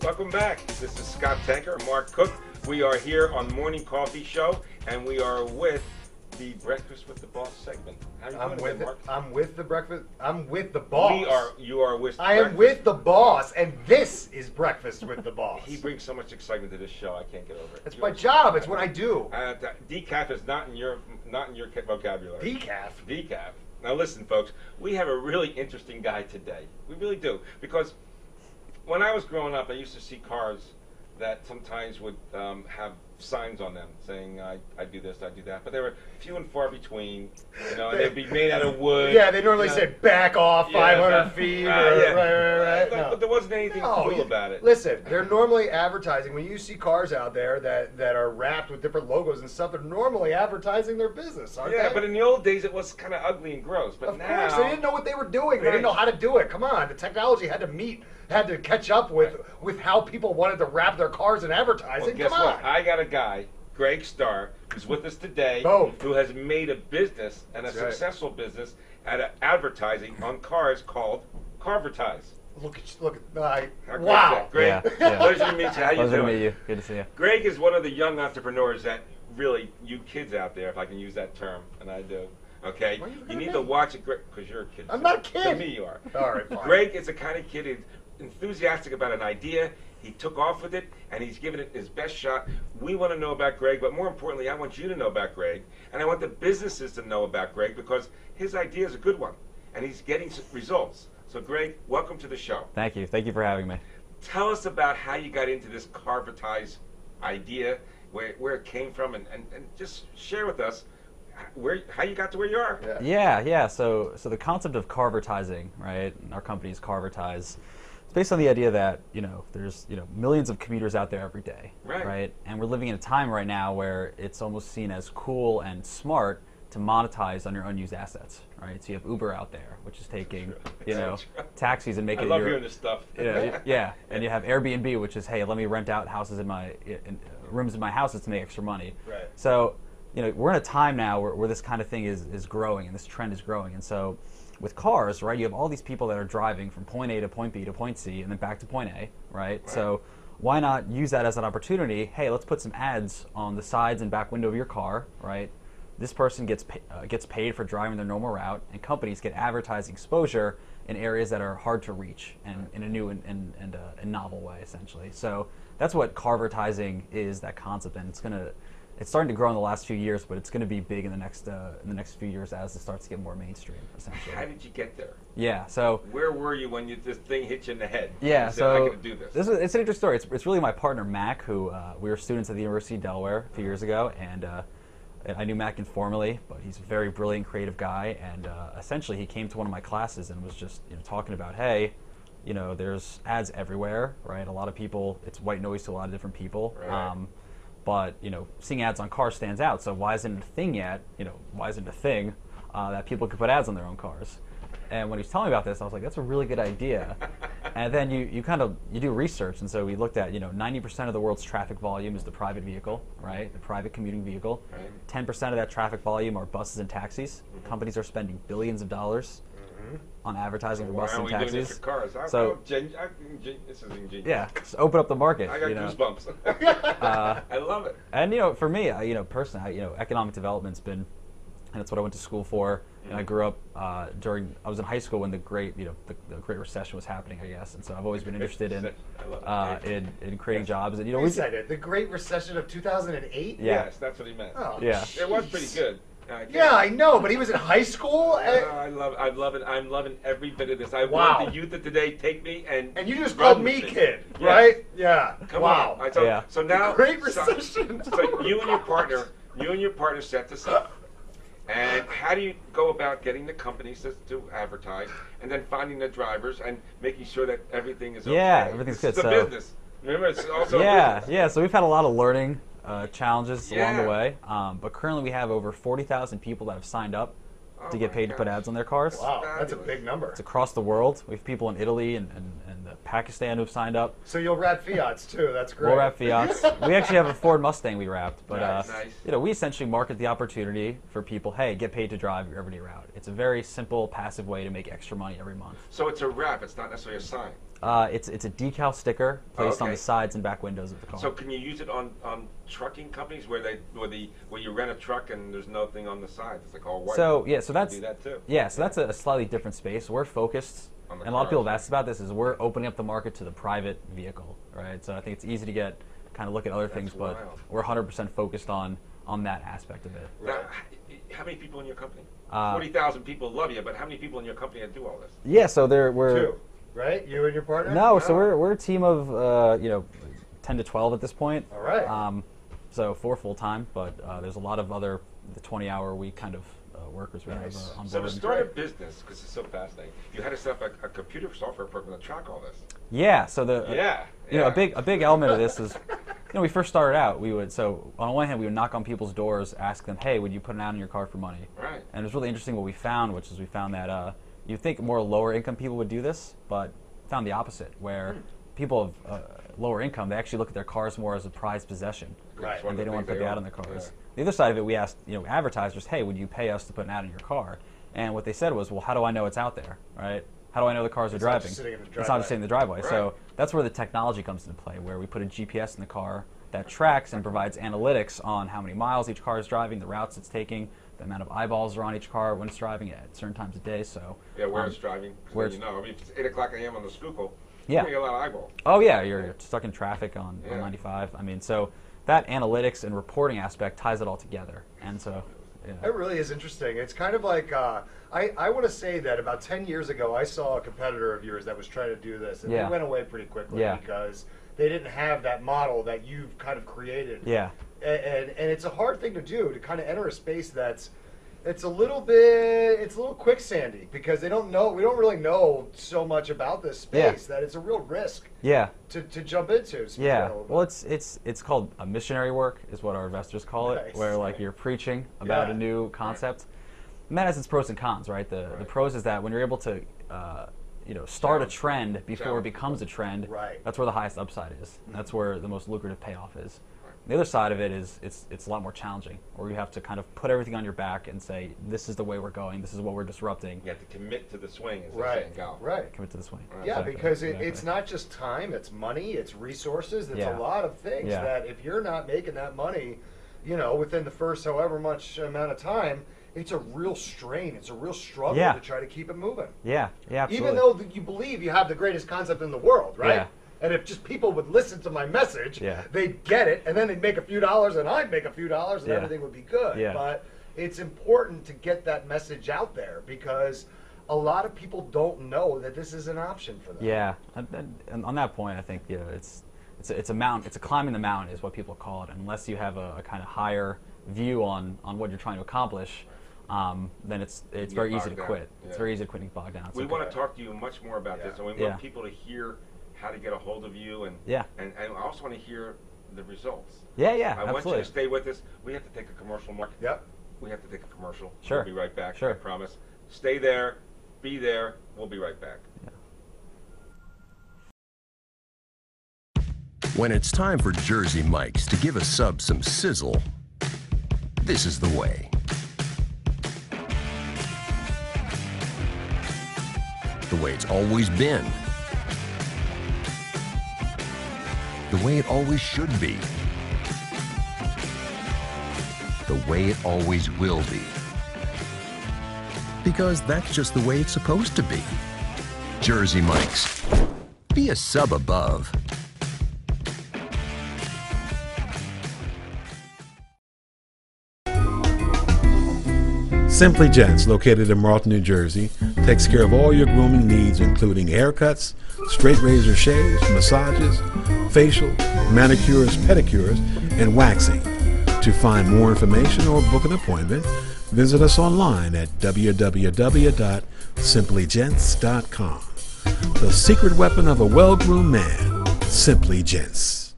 Welcome back. This is Scott Tanker and Mark Cook. We are here on Morning Coffee Show, and we are with the Breakfast with the Boss segment. How you doing today, Mark? I'm with the breakfast. I'm with the boss. You are with. I am with the boss, and this is Breakfast with the Boss. He brings so much excitement to this show. I can't get over it. It's my job. It's what I do. Decaf is not in your vocabulary. Decaf. Decaf. Now listen, folks. We have a really interesting guy today. We really do, because when I was growing up, I used to see cars that sometimes would have signs on them saying, I do this, I do that. But they were few and far between, and they'd be made out of wood. Yeah, they normally say back off 500 feet. Right. But there wasn't anything cool about it. Listen, they're normally advertising. When you see cars out there that are wrapped with different logos and stuff, they're normally advertising their business, aren't they? Yeah, but in the old days, it was kind of ugly and gross. But of now, course, they didn't know what they were doing. They didn't know how to do it. Come on, the technology had to catch up with how people wanted to wrap their cars in advertising. Well, guess what? I got a guy, Greg Starr, who's with us today, who has made a business and a successful business out of advertising on cars called Carvertise. Wow. Greg, pleasure to meet you. How you doing? Pleasure to meet you. Good to see you. Greg is one of the young entrepreneurs that really, you kids out there, if I can use that term, and I do. Okay, you need to watch it, because you're a kid. I'm not a kid. To me, you are. All right, fine. Greg is the kind of kid who's enthusiastic about an idea. He took off with it, and he's given it his best shot. We want to know about Greg, but more importantly, I want you to know about Greg, and I want the businesses to know about Greg, because his idea is a good one, and he's getting results. So, Greg, welcome to the show. Thank you. Thank you for having me. Tell us about how you got into this Carvertise idea, where it came from, and just share with us how you got to where you are. Yeah. So the concept of Carvertising, right? Our company is Carvertise. It's based on the idea that there's millions of commuters out there every day, right? And we're living in a time right now where it's almost seen as cool and smart to monetize on your unused assets, right? So you have Uber out there, which is taking taxis and making. I love hearing this stuff. Yeah, and you have Airbnb, which is, hey, let me rent out houses rooms in my houses to make extra money. Right. So we're in a time now where this kind of thing is growing, and this trend is growing. And so with cars, right, you have all these people that are driving from point A to point B to point C and then back to point A, right? So why not use that as an opportunity? Hey, let's put some ads on the sides and back window of your car, right? This person gets paid for driving their normal route, and companies get advertising exposure in areas that are hard to reach and in a new and a novel way, essentially. So that's what Carvertising is, that concept, and it's starting to grow in the last few years, but it's going to be big in the next few years as it starts to get more mainstream, essentially. How did you get there? Yeah, so where were you when this thing hit you in the head? Yeah, you said, so I got to do this. It's an interesting story. It's really my partner Mac, who we were students at the University of Delaware a few years ago, and I knew Mac informally, but he's a very brilliant, creative guy, and essentially he came to one of my classes and was just talking about, hey, there's ads everywhere, right? A lot of people, it's white noise to a lot of different people. Right. But seeing ads on cars stands out. So why isn't it a thing yet? Why isn't it a thing that people could put ads on their own cars? And when he was telling me about this, I was like, that's a really good idea. And then you do research, and so we looked at 90% of the world's traffic volume is the private vehicle, right? The private commuting vehicle. 10% of that traffic volume are buses and taxis. Companies are spending billions of dollars on advertising for buses and taxis. Why are we doing this for cars? This is ingenious. Yeah, just open up the market. I got goosebumps. I love it. And for me, personally, economic development's been, and that's what I went to school for. And I grew up I was in high school when the Great Recession was happening, I guess. And so I've always been interested in creating jobs. And we said it. The Great Recession of 2008. Yes, that's what he meant. Oh, yeah, geez. It was pretty good. Yeah, I know, but he was in high school. I love it. I'm loving every bit of this. I want the youth of today take me and you just called me kid, right? Yeah. Come on. So now, the Great Recession. So you and your partner set this up. And how do you go about getting the companies to advertise, and then finding the drivers and making sure that everything is okay? Yeah, everything's good. It's a business. Remember, it's also a business. Yeah. So we've had a lot of learning challenges along the way, but currently we have over 40,000 people that have signed up to get paid to put ads on their cars. Wow, that's a big number. It's across the world. We have people in Italy and Pakistan who've signed up. So you'll wrap Fiats too. That's great. We'll wrap Fiats. We actually have a Ford Mustang we wrapped, but Nice. you know, we essentially market the opportunity for people. Hey, get paid to drive your everyday route. It's a very simple, passive way to make extra money every month. So it's a wrap. It's not necessarily a sign. It's a decal sticker placed on Okay. the sides and back windows of the car. So can you use it on trucking companies where you rent a truck and there's nothing on the side? It's like all white. So yeah, so that's do that too. Yeah, so that's a slightly different space. We're focused, On the and a lot of people have cars. asked about this. Is we're opening up the market to the private vehicle, right? So I think it's easy to get kind of look at other things, but wild. we're 100% focused on that aspect of it. Now, how many people in your company? 40,000 people love you, but how many people in your company that do all this? Yeah, so we're Two, right? You and your partner? no, so we're a team of 10 to 12 at this point. All right. So 4 full time, but there's a lot of other the 20-hour week kind of workers we have Nice. on So board. to start a business, because it's so fascinating, you had to set up a computer software program to track all this. Yeah, so a big element of this is, we first started out, so on one hand we would knock on people's doors, ask them, hey, would you put an ad in your car for money? Right. And it was really interesting what we found, which is we found that you'd think more lower income people would do this, but found the opposite, where people of lower income, they actually look at their cars more as a prized possession. Right. It's one And of they the don't want to things put the they ad own. on their cars. Yeah. The other side of it, we asked advertisers, hey, would you pay us to put an ad in your car? And what they said was, well, how do I know it's out there, right? How do I know the cars are It's not driving? just sitting in the It's not driveway. just sitting in the driveway. So Right. that's where the technology comes into play, where we put a GPS in the car that tracks and provides analytics on how many miles each car is driving, the routes it's taking, the amount of eyeballs are on each car when it's driving at certain times of day. So Yeah, where it's driving. where Where I mean, if it's 8 o'clock a.m. on the Schuylkill, Yeah. you get a lot of eyeball. oh yeah, you're stuck in traffic on Yeah. 95. I mean, so that analytics and reporting aspect ties it all together. And so, yeah. It really is interesting. It's kind of like, I want to say that about 10 years ago, I saw a competitor of yours that was trying to do this, and Yeah. they went away pretty quickly Yeah. because they didn't have that model that you've kind of created. Yeah. And it's a hard thing to do, to kind of enter a space it's a little quicksandy, because we don't really know so much about this space that it's a real risk Yeah. to jump into. Yeah, well, it's called a missionary work, is what our investors call it, Nice. where like you're preaching about Yeah. a new concept. And that has its pros and cons, right? The pros is that when you're able to start a trend before it Challenge. becomes a trend, Right. that's where the highest upside is. And that's where the most lucrative payoff is. The other side of it is it's a lot more challenging, where you have to kind of put everything on your back and say, this is the way we're going, this is what we're disrupting. You have to commit to the swing, as they say in Right, golf. right. Commit to the swing. Right. Yeah, Exactly, because exactly. it's not just time, it's money, it's resources, it's Yeah. a lot of things Yeah. that if you're not making that money, within the first however much amount of time, it's a real strain, it's a real struggle Yeah. to try to keep it moving. Yeah, absolutely. Even though you believe you have the greatest concept in the world, right? Yeah. And if just people would listen to my message, Yeah. they'd get it, and then they'd make a few dollars, and I'd make a few dollars, and Yeah. everything would be good. Yeah. But it's important to get that message out there, because a lot of people don't know that this is an option for them. Yeah, and on that point, I think it's a mountain. It's a climbing the mountain is what people call it. Unless you have a kind of higher view on what you're trying to accomplish, then it's get very easy bogged to down. quit. It's Yeah. very easy to quit and get bogged down. It's We okay. want to talk to you much more about this, and we Yeah. want people to hear how to get a hold of you, and Yeah. and I also want to hear the results. Yeah, I yeah, want you absolutely. to stay with us. We have to take a commercial, Mark. Yep. We have to take a commercial. Sure. We'll be right back. Sure. I promise. Stay there. Be there. We'll be right back. When it's time for Jersey Mike's to give a sub some sizzle, this is the way. The way it's always been. The way it always should be. The way it always will be. Because that's just the way it's supposed to be. Jersey Mike's. Be a sub above. Simply Gents, located in Marlton, New Jersey, takes care of all your grooming needs, including haircuts, straight razor shaves, massages, facial, manicures, pedicures, and waxing. To find more information or book an appointment, visit us online at www.simplygents.com. The secret weapon of a well-groomed man, Simply Gents.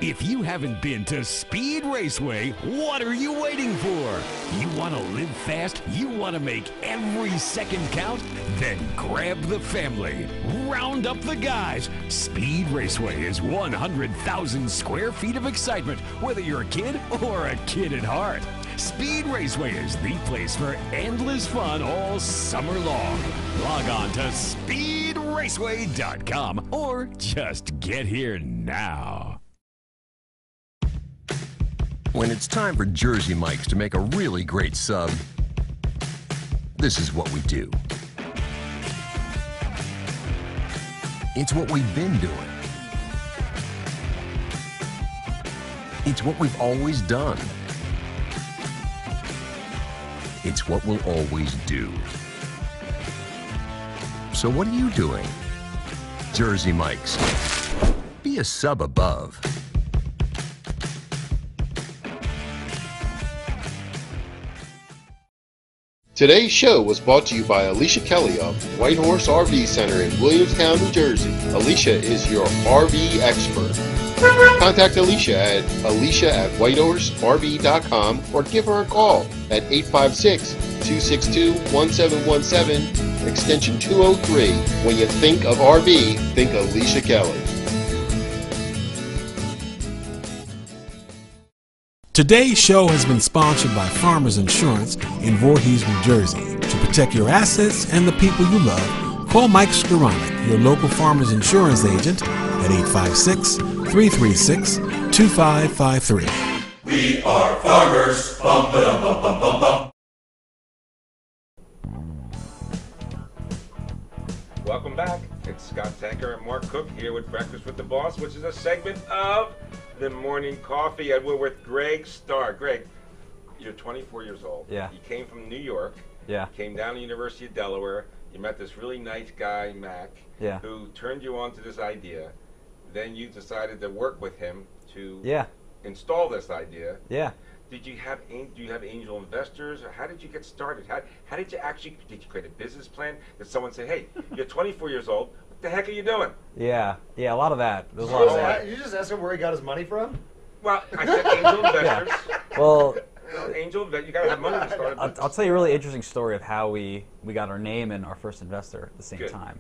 If you haven't been to Speed Raceway, what are you waiting for? You want to live fast? You want to make every second count? Then grab the family. Round up the guys. Speed Raceway is 100,000 square feet of excitement, whether you're a kid or a kid at heart. Speed Raceway is the place for endless fun all summer long. Log on to speedraceway.com or just get here now. When it's time for Jersey Mike's to make a really great sub, this is what we do. It's what we've been doing. It's what we've always done. It's what we'll always do. So what are you doing? Jersey Mike's. Be a sub above. Today's show was brought to you by Alicia Kelly of White Horse RV Center in Williamstown, New Jersey. Alicia is your RV expert. Contact Alicia at alicia@whitehorserv.com or give her a call at 856-262-1717, extension 203. When you think of RV, think Alicia Kelly. Today's show has been sponsored by Farmers Insurance in Voorhees, New Jersey. To protect your assets and the people you love, call Mike Skoranek, your local Farmers Insurance agent, at 856-336-2553. We are farmers. Bum, ba-dum, bum, bum, bum, bum. Welcome back. It's Scott Tanker and Mark Cook here with Breakfast with the Boss, which is a segment of the morning coffee, and we're with Greg Starr. Greg, you're 24 years old. Yeah. You came from New York. Yeah. Came down to the University of Delaware. You met this really nice guy, Mac, Yeah. who turned you on to this idea. Then you decided to work with him to install this idea. Yeah. Do you have angel investors, or how did you get started? How did you did you create a business plan? Did someone say, hey, you're 24 years old, what the heck are you doing? Yeah, a lot of that. There's a lot of that. You just asked him where he got his money from? Well, I said angel investors. Well, angel investor, you got to have money to start a business. I'll tell you a really interesting story of how we got our name and our first investor at the same time.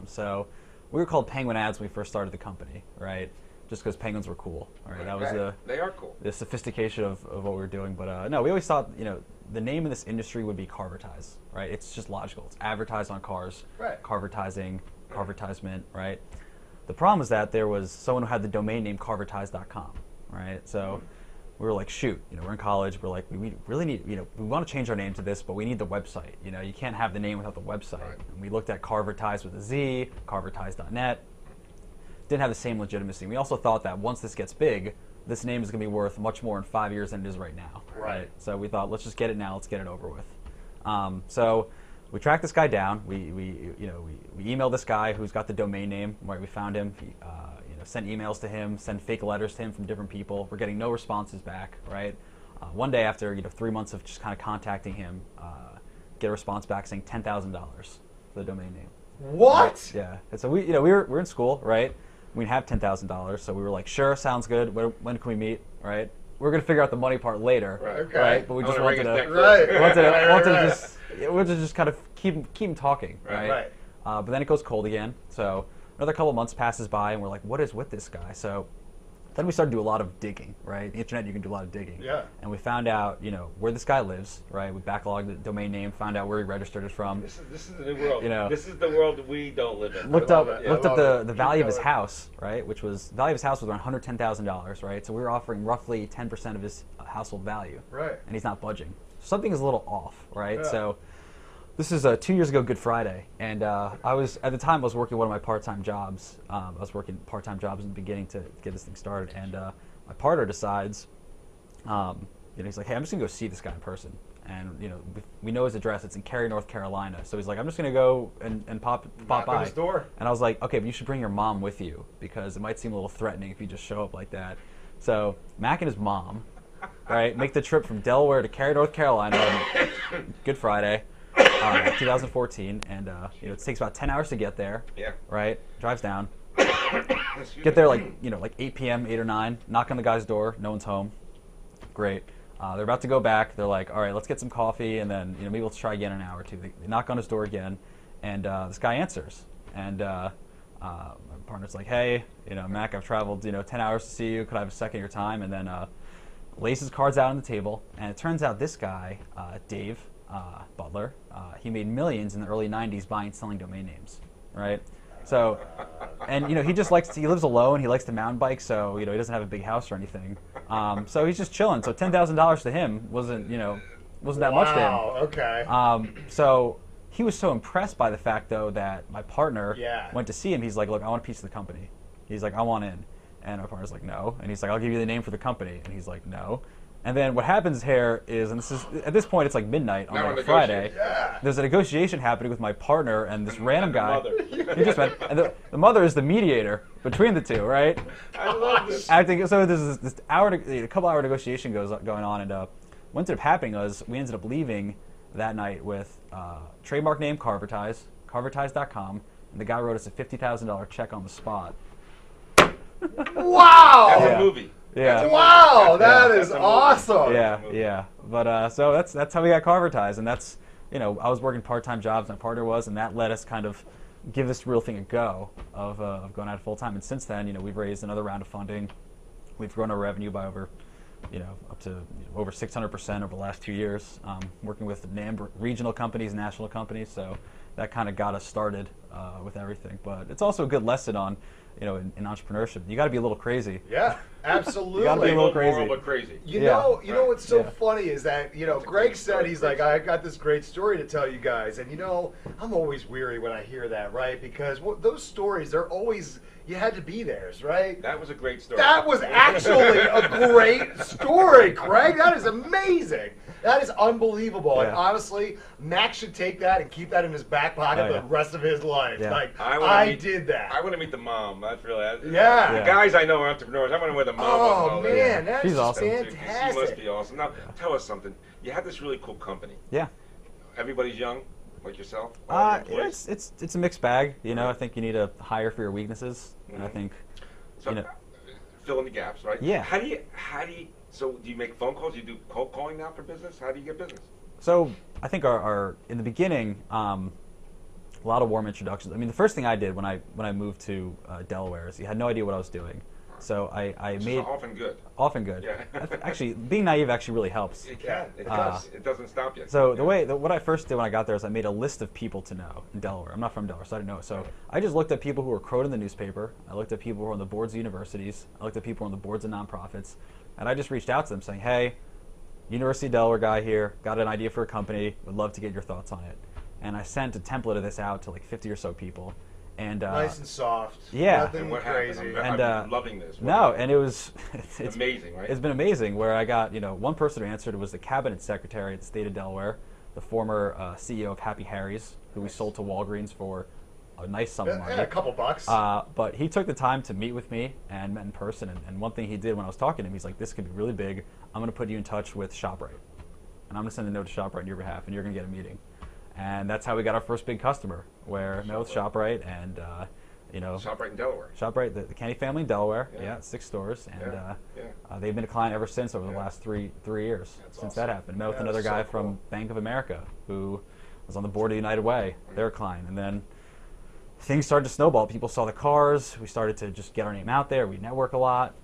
So we were called Penguin Ads when we first started the company, right? Just because penguins were cool, right? That was they are cool. The sophistication of what we were doing. But no, we always thought, the name of this industry would be Carvertise, right? It's just logical. It's advertised on cars, right? Carvertising, Carvertisement, right? The problem is that there was someone who had the domain name Carvertise.com, right? So we were like, shoot, we're in college. We're like, we really need, we want to change our name to this, but we need the website. You can't have the name without the website. Right. And we looked at Carvertise with a Z, Carvertise.net. Didn't have the same legitimacy. We also thought that once this gets big, this name is going to be worth much more in 5 years than it is right now. Right. So we thought, let's just get it now. Let's get it over with. So we tracked this guy down. We emailed this guy who's got the domain name. Right. We found him. Sent emails to him. Sent fake letters to him from different people. We're getting no responses back. Right. One day after 3 months of just kind of contacting him, get a response back saying $10,000 for the domain name. What? Right? Yeah. And so we were in school, right? We have $10,000, so we were like, sure, sounds good. When can we meet? Right? We're gonna figure out the money part later, right? But we just wanted to just kind of keep talking, right? But then it goes cold again. So another couple months passes by, and we're like, what is with this guy? So then we started to do a lot of digging, right? The internet, you can do a lot of digging. Yeah. And we found out, where this guy lives, right? We backlogged the domain name, found out where he registered it from. This is the new world. This is the world that we don't live in. Looked up the value of his house, right? Which was, the value of his house was around $110,000, right? So we were offering roughly 10% of his household value. Right. And he's not budging. Something is a little off, right? Yeah. So this is 2 years ago, Good Friday, and at the time I was working one of my part-time jobs. I was working part-time jobs in the beginning to get this thing started, and my partner decides, he's like, hey, I'm just gonna go see this guy in person, and we know his address. It's in Cary, North Carolina. So he's like, I'm just gonna go and pop by his door. And I was like, okay, but you should bring your mom with you because it might seem a little threatening if you just show up like that. So Mac and his mom, right, make the trip from Delaware to Cary, North Carolina on Good Friday. 2014, and it takes about 10 hours to get there. Yeah. Right. Drives down. Get there like 8 p.m., 8 or 9. Knock on the guy's door. No one's home. Great. They're about to go back. They're like, all right, let's get some coffee, and then maybe let's try again in an hour or two. They knock on his door again, and this guy answers. And my partner's like, hey, Mac, I've traveled 10 hours to see you. Could I have a second of your time? And then lays his cards out on the table, and it turns out this guy, Dave Butler, he made millions in the early 90s buying and selling domain names, right? So, and he just he lives alone. He likes to mountain bike, so he doesn't have a big house or anything. So he's just chilling. So $10,000 to him wasn't that much to him. Wow. Okay. So he was so impressed by the fact though that my partner Yeah. went to see him. He's like, look, I want a piece of the company. He's like, I want in. And my partner's like, no. And he's like, I'll give you the name for the company. And he's like, no. And then what happens here is, and at this point it's like midnight on like a Friday. Yeah. There's a negotiation happening with my partner and this random guy. Mother. He just met, and the mother is the mediator between the two, right? I love this. So there's this a couple hour negotiation going on, and what ended up happening was we ended up leaving that night with trademark name Carvertise, Carvertise.com, and the guy wrote us a $50,000 check on the spot. Wow. That's Yeah. a movie. Yeah. Wow, that is That's a movie. awesome. Yeah. But so that's how we got Carvertise, and that's I was working part-time jobs, my partner was, and that let us kind of give this real thing a go of going out full time. And since then, we've raised another round of funding. We've grown our revenue by over, up to over 600% over the last 2 years, working with regional companies, national companies. So that kind of got us started with everything. But it's also a good lesson on, in entrepreneurship. You got to be a little crazy. Yeah, absolutely. You gotta be a little crazy. Moral, but crazy. You Yeah. know what's so Yeah. funny is that, That's a Greg great said, story. he's like, I got this great story to tell you guys. And, I'm always weary when I hear that, right? Because those stories, they're always, you had to be theirs, right? That was a great story. That was actually a great story, Craig. That is amazing. That is unbelievable. And Yeah. honestly, Max should take that and keep that in his back pocket Oh, for yeah. the rest of his life. Yeah. Like, I did that. I want to meet the mom. That's really. Yeah. The Yeah. guys I know are entrepreneurs. I want to know where the mom was. Oh, and all that. man, that's She's awesome. Dude, She fantastic. must be awesome. Now, tell us something. You have this really cool company. Yeah. Everybody's young, like yourself. All your employees? It's a mixed bag. I think you need to hire for your weaknesses, and I think So, fill in the gaps, right? Yeah. How do you? So, do you make phone calls? You do cold calling now for business? How do you get business? So I think our in the beginning, a lot of warm introductions. I mean, the first thing I did when I moved to Delaware is I had no idea what I was doing. So I Which made is often good. often good. Yeah. Actually, being naive actually really helps. It can. It Uh, does. It doesn't stop you. So Yeah. what I first did when I got there is I made a list of people to know in Delaware. I'm not from Delaware, so I didn't know. So I just looked at people who were quoted in the newspaper. I looked at people who were on the boards of universities. I looked at people on the boards of nonprofits, and I just reached out to them saying, "Hey, University of Delaware guy here, got an idea for a company. Would love to get your thoughts on it." And I sent a template of this out to like 50 or so people, and Nice and soft. yeah. Nothing And what crazy. happened? And, I'm loving this. What no, happened? and it was it's amazing, right? It's been amazing. Where I got one person who answered was the cabinet secretary at the state of Delaware, the former CEO of Happy Harry's, who we sold to Walgreens for a nice sum of money. Yeah, a couple bucks. But he took the time to meet with me and met in person. And one thing he did when I was talking to him, he's like, "This could be really big. I'm going to put you in touch with ShopRite, and I'm going to send a note to ShopRite on your behalf, and you're going to get a meeting." And that's how we got our first big customer, where I met with ShopRite and ShopRite in Delaware. ShopRite, the Kenny family in Delaware, Yeah. 6 stores, and Yeah. they've been a client ever since over the last three years since that happened. Met with another guy from Bank of America who was on the board of United Way, their client, and then things started to snowball. People saw the cars. We started to just get our name out there. We network a lot.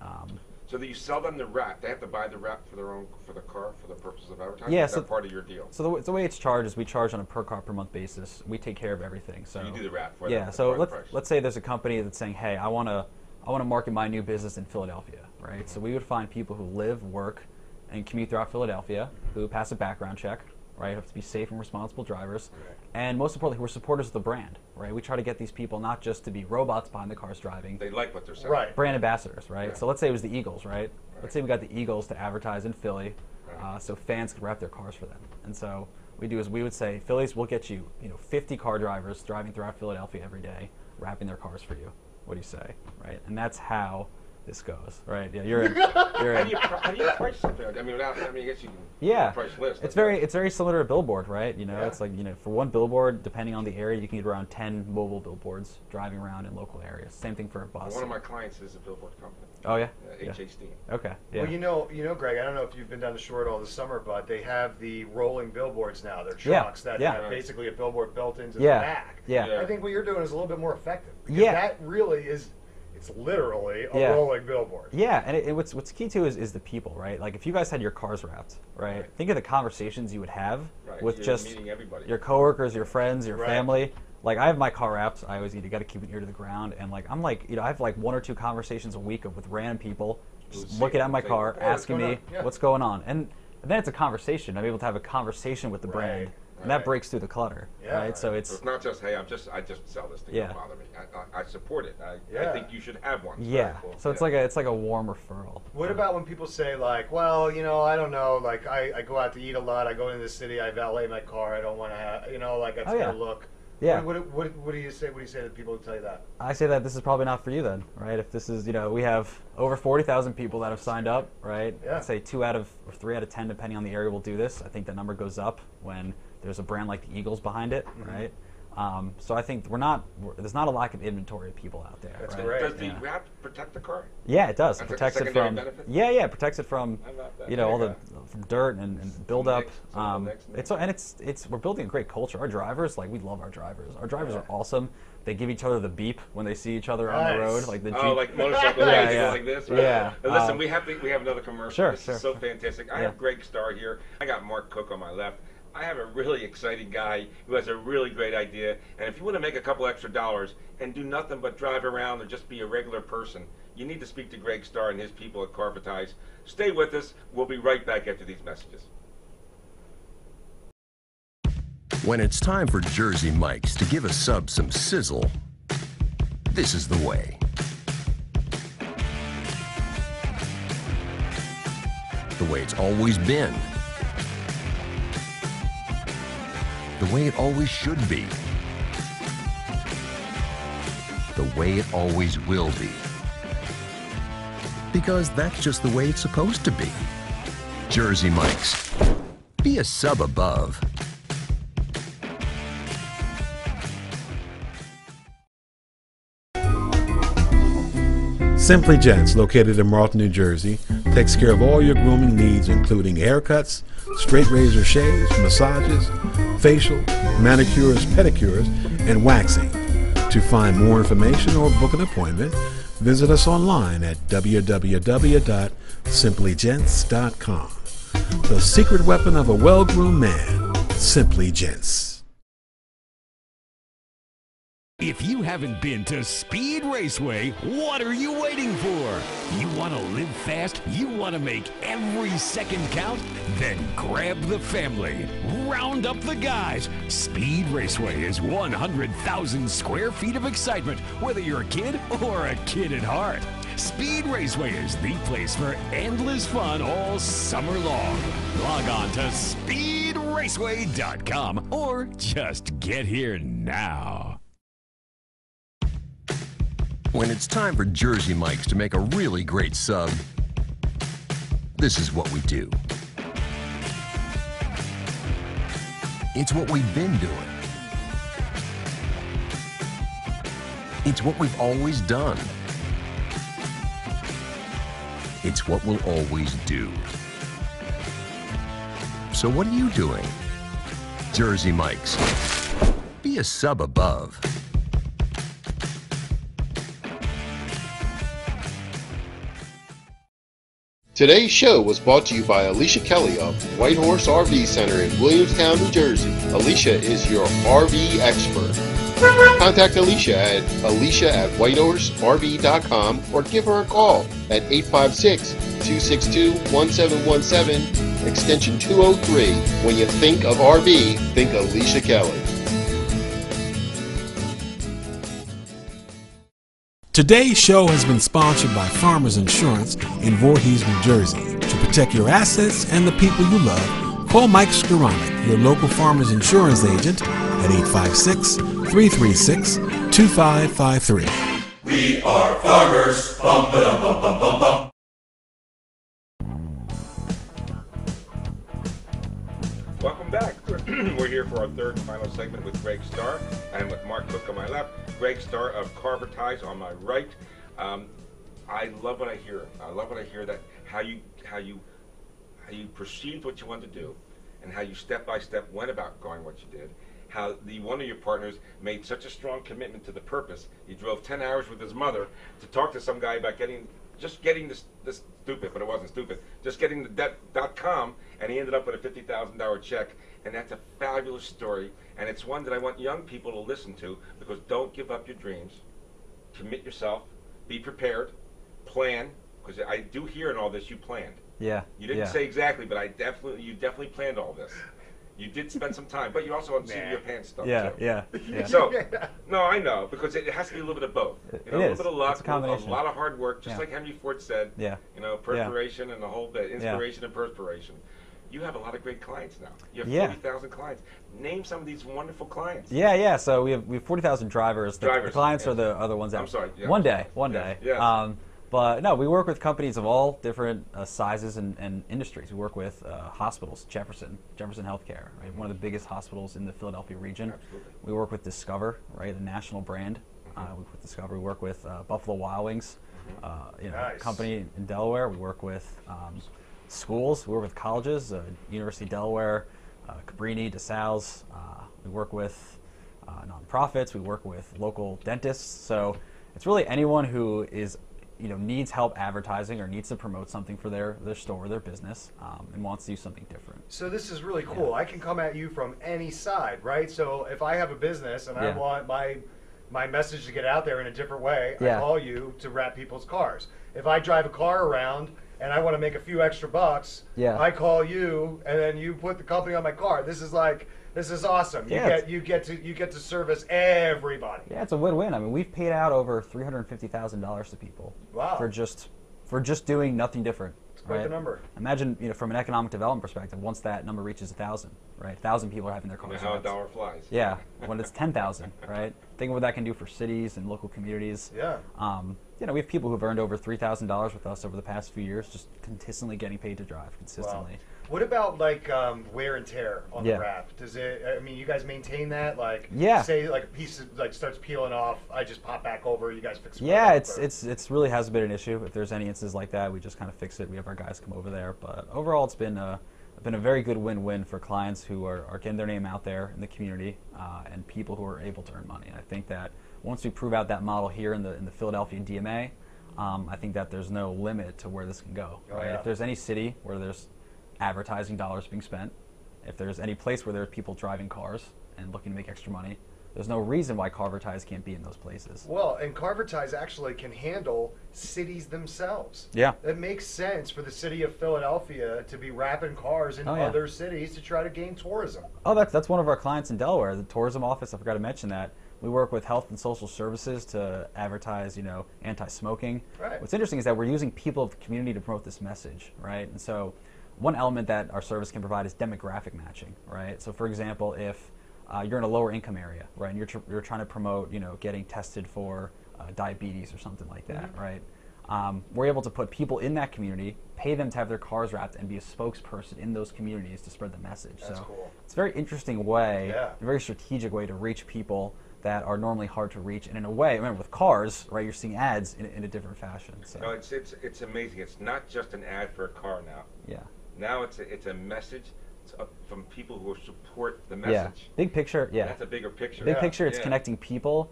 So that you sell them the wrap. They have to buy the wrap for the car for the purpose of advertising. Yeah, Is that part of your deal? So the way it's charged is we charge on a per car per month basis. We take care of everything. So you do the wrap for yeah. them. So for the price. let's say there's a company that's saying, "Hey, I want to market my new business in Philadelphia," right? So we would find people who live, work, and commute throughout Philadelphia who pass a background check, right? Have to be safe and responsible drivers, and most importantly, who are supporters of the brand, right? We try to get these people not just to be robots behind the cars driving, They like what they're selling. Right. brand ambassadors, right? Yeah. So let's say it was the Eagles, right? Let's say we got the Eagles to advertise in Philly, Right. so fans could wrap their cars for them. And so we would say, Phillies, we'll get you, 50 car drivers driving throughout Philadelphia every day, wrapping their cars for you. What do you say, right? And that's how this goes, right? Yeah, you're in. How do you price something? I mean, I guess you can Yeah, price list. it's very similar to a billboard, right? You know, Yeah. it's like, you know, for one billboard, depending on the area, you can get around 10 mobile billboards driving around in local areas. Same thing for a bus. One of my clients is a billboard company. Oh yeah. H.A. Steen. Okay. Yeah. Well, you know, Greg. I don't know if you've been down the shore at all this summer, but they have the rolling billboards now. They're Yeah, trucks that yeah. have basically a billboard built into Yeah, the back. yeah. I think what you're doing is a little bit more effective. Because Yeah. that really is. It's literally a Yeah. rolling billboard. Yeah, and what's key too is the people, right? Like if you guys had your cars wrapped, right? Think of the conversations you would have with You're just meeting everybody. your coworkers, your friends, your Right. family. Like I have my car wrapped. I always got to keep an ear to the ground, and like I'm like, you know, I have like 1 or 2 conversations a week with random people, just looking at my car, asking me what's going on, and then it's a conversation. I'm able to have a conversation with the brand. And that breaks through the clutter, right? So it's not just, hey, I just sell this thing. Yeah. Don't bother me. I support it. I think you should have one. Yeah. Cool. So it's like a warm referral. What about when people say like, well, you know, I don't know, like I go out to eat a lot, I go into the city, I valet my car, I don't want to have, you know, like that's gonna look. Yeah. What do you say? What do you say to people who tell you that? I say that this is probably not for you then, right? If this is, you know, we have over 40,000 people that have signed up, right? Yeah. I'd say 2 out of or 3 out of 10, depending on the area, will do this. I think that number goes up when there's a brand like the Eagles behind it, right? So I think there's not a lack of inventory of people out there. That's right? great. Does the wrap protect the car? Yeah, it does. It That's like a protects it secondary from benefit? yeah, it protects it from How about that? you know all There the from dirt and buildup. Nicks. It's we're building a great culture. Our drivers, like we love our drivers. Our drivers are awesome. They give each other the beep when they see each other on the road, like the Jeep. Oh, like motorcycle Yeah, racing yeah. like this. Right? Yeah. Listen, we have another commercial. Sure, This sure. is so fantastic. I have Greg Starr here. I got Mark Cook on my left. I have a really exciting guy who has a really great idea. And if you want to make a couple extra dollars and do nothing but drive around or just be a regular person, you need to speak to Greg Starr and his people at Carvertise. Stay with us. We'll be right back after these messages. When it's time for Jersey Mike's to give a sub some sizzle, this is the way. The way it's always been. The way it always should be. The way it always will be. Because that's just the way it's supposed to be. Jersey Mike's. Be a sub above. Simply Gents, located in Marlton, New Jersey, takes care of all your grooming needs, including haircuts, straight razor shaves, massages, facial, manicures, pedicures, and waxing. To find more information or book an appointment, visit us online at www.simplygents.com. The secret weapon of a well-groomed man, Simply Gents. If you haven't been to Speed Raceway, what are you waiting for? You want to live fast? You want to make every second count? Then grab the family. Round up the guys. Speed Raceway is 100,000 square feet of excitement, whether you're a kid or a kid at heart. Speed Raceway is the place for endless fun all summer long. Log on to speedraceway.com or just get here now. When it's time for Jersey Mike's to make a really great sub, this is what we do. It's what we've been doing. It's what we've always done. It's what we'll always do. So what are you doing? Jersey Mike's. Be a sub above. Today's show was brought to you by Alicia Kelly of White Horse RV Center in Williamstown, New Jersey. Alicia is your RV expert. Contact Alicia at whitehorserv.com or give her a call at 856-262-1717, extension 203. When you think of RV, think Alicia Kelly. Today's show has been sponsored by Farmers Insurance in Voorhees, New Jersey. To protect your assets and the people you love, call Mike Skoranek, your local Farmers Insurance agent, at 856-336-2553. We are farmers. Bum ba dum bum bum bum bum. Welcome back. We're here for our third and final segment with Greg Starr and with Mark Cook on my left. Greg Starr of Carvertise on my right. I love what I hear. I love what I hear that how you perceived what you wanted to do, and how you step by step went about going what you did. How one of your partners made such a strong commitment to the purpose. He drove 10 hours with his mother to talk to some guy about getting this stupid, but it wasn't stupid, just getting the .com, and he ended up with a $50,000 check. And that's a fabulous story, and it's one that I want young people to listen to, because don't give up your dreams. Commit yourself, be prepared, plan, because I do hear in all this you planned. Yeah. You didn't say exactly, but you definitely planned all this. You did spend some time, but you also on seat your pants stuff Yeah, too. yeah. So, no, I know, because it has to be a little bit of both. It A little is. bit of luck, It's a combination. a lot of hard work, just like Henry Ford said. Yeah. Perspiration and the whole bit, inspiration and perspiration. You have a lot of great clients now. You have 40,000 clients. Name some of these wonderful clients. Yeah. So we have 40,000 drivers. The clients yes. are the other ones that. I'm sorry. Yeah, one day. Yes. But no, we work with companies of all different sizes and industries. We work with hospitals, Jefferson Healthcare, right? One of the biggest hospitals in the Philadelphia region. Absolutely. We work with Discover, right, the national brand. We work with Discover. We work with Buffalo Wild Wings, Nice. company in Delaware. We work with schools. We work with colleges, University of Delaware, Cabrini, DeSales. We work with nonprofits. We work with local dentists. So it's really anyone who is needs help advertising or needs to promote something for their store, their business, and wants to do something different. So this is really cool. I can come at you from any side, right? So if I have a business and I want my message to get out there in a different way, I call you to wrap people's cars. If I drive a car around and I want to make a few extra bucks, I call you, and then you put the company on my car. This is awesome. You get to service everybody. Yeah, it's a win-win. I mean, we've paid out over $350,000 to people. Wow. For just doing nothing different. It's quite the number. Imagine, from an economic development perspective, once that number reaches 1,000, right? 1,000 people are having their cars. How a dollar flies. Yeah, when it's 10,000, right? Think of what that can do for cities and local communities. Yeah. We have people who've earned over $3,000 with us over the past few years, just consistently getting paid to drive, consistently. Wow. What about wear and tear on the wrap? Does it? I mean, you guys maintain that? Say a piece starts peeling off, I just pop back over. You guys fix it. Yeah, it's really has been an issue. If there's any instances like that, we just kind of fix it. We have our guys come over there. But overall, it's been a very good win-win for clients who are getting their name out there in the community and people who are able to earn money. And I think that once we prove out that model here in the Philadelphia DMA, I think that there's no limit to where this can go. Right? If there's any city where there's advertising dollars being spent, if there's any place where there are people driving cars and looking to make extra money, there's no reason why Carvertise can't be in those places. Well, and Carvertise actually can handle cities themselves. Yeah. It makes sense for the city of Philadelphia to be wrapping cars in other cities to try to gain tourism. Oh, that's one of our clients in Delaware, the tourism office. I forgot to mention that. We work with health and social services to advertise, anti-smoking. Right. What's interesting is that we're using people of the community to promote this message, right? And so one element that our service can provide is demographic matching, right? So for example, if you're in a lower income area, right, and you're trying to promote, getting tested for diabetes or something like that, right? We're able to put people in that community, pay them to have their cars wrapped, and be a spokesperson in those communities to spread the message. That's so cool. It's a very interesting way, a very strategic way to reach people that are normally hard to reach. And in a way, remember, with cars, right, you're seeing ads in a different fashion. So. No, it's amazing. It's not just an ad for a car now. Yeah. Now it's a message from people who support the message. Yeah. Big picture, That's a bigger picture. Big picture, it's connecting people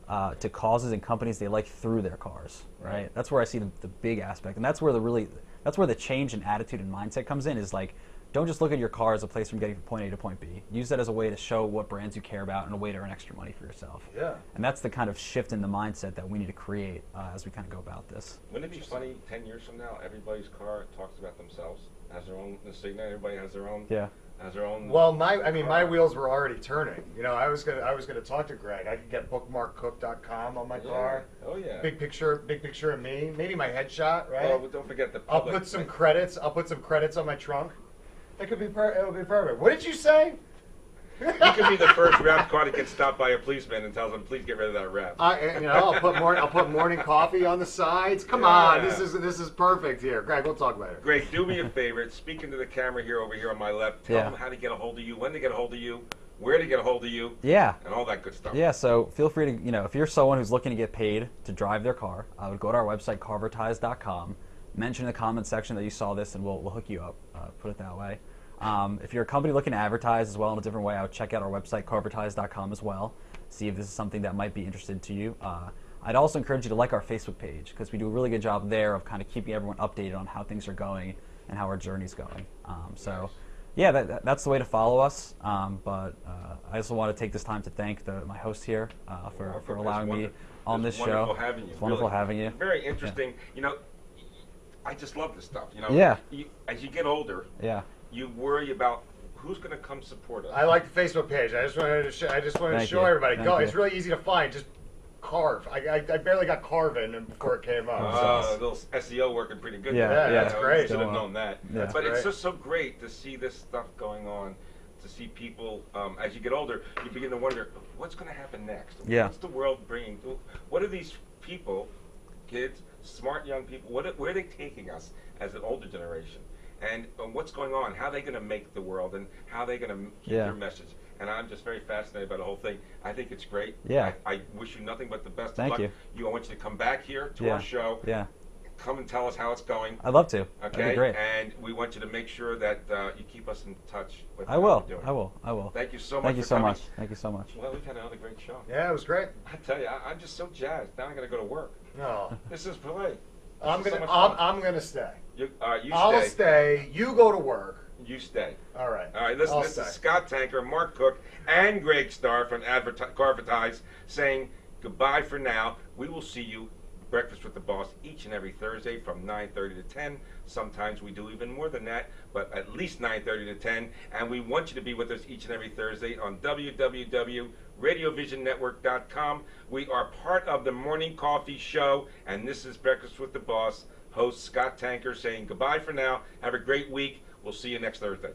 to causes and companies they like through their cars, right? That's where I see the big aspect. And that's where the change in attitude and mindset comes in, is don't just look at your car as a place from getting from point A to point B. Use that as a way to show what brands you care about and a way to earn extra money for yourself. Yeah. And that's the kind of shift in the mindset that we need to create as we kind of go about this. Wouldn't it be funny 10 years from now, everybody's car talks about themselves, has their own insignia, everybody has their own. Yeah. Has their own. Well, my wheels were already turning. I was gonna talk to Greg. I could get bookmarkcook.com on my car. Oh yeah. Big picture of me. Maybe my headshot, right? Well, don't forget the I'll public. put some credits on my trunk. It would be perfect. What did you say? You could be the first rap car that gets stopped by a policeman and tells them, please get rid of that rap. I'll put morning coffee on the sides. Come on, this is perfect here. Greg, we'll talk later. Greg, do me a favor. Speaking to the camera here over here on my left, tell them how to get a hold of you, when to get a hold of you, where to get a hold of you, and all that good stuff. Yeah, so feel free to, if you're someone who's looking to get paid to drive their car, I would go to our website, carvertise.com, mention in the comment section that you saw this, and we'll hook you up, put it that way. If you're a company looking to advertise as well in a different way, I would check out our website, carvertise.com as well, see if this is something that might be interesting to you. I'd also encourage you to like our Facebook page, because we do a really good job there of kind of keeping everyone updated on how things are going and how our journey's going. Yeah, that's the way to follow us. But I also want to take this time to thank my host here for allowing me on this show. It's wonderful having you. Very interesting. Yeah. I just love this stuff. Yeah. As you get older, you worry about who's going to come support us. I like the Facebook page. I just wanted to show everybody. Go. It's really easy to find. Just carve. I barely got carving before it came up. A little SEO working pretty good. Yeah, that's great. Should have known that. Yeah. But it's just so great to see this stuff going on, to see people, as you get older, you begin to wonder, what's going to happen next? Yeah. What's the world bringing? What are these people, kids, smart young people, where are they taking us as an older generation? And what's going on? How are they going to make the world, and how are they going to keep their message? And I'm just very fascinated by the whole thing. I think it's great. Yeah. I wish you nothing but the best Thank of luck. you. I want you to come back here to our show. Yeah. Come and tell us how it's going. I'd love to. Okay. That'd be great. And we want you to make sure that you keep us in touch with I how will. you're doing. I will. Thank you so much. Thank you for so coming. much. Thank you so much. Well, we've had another great show. Yeah, it was great. I tell you, I'm just so jazzed. Now I got to go to work. No. This is great. I'm gonna stay. You I'll stay. You go to work. You stay. All right. All right, listen, this is Scott Tanker, Mark Cook, and Greg Starr from Carvertise saying goodbye for now. We will see you, Breakfast with the Boss, each and every Thursday from 9:30 to 10. Sometimes we do even more than that, but at least 9:30 to 10. And we want you to be with us each and every Thursday on www.radiovisionnetwork.com. We are part of the Morning Coffee Show, and this is Breakfast with the Boss, host Scott Tanker saying goodbye for now. Have a great week. We'll see you next Thursday.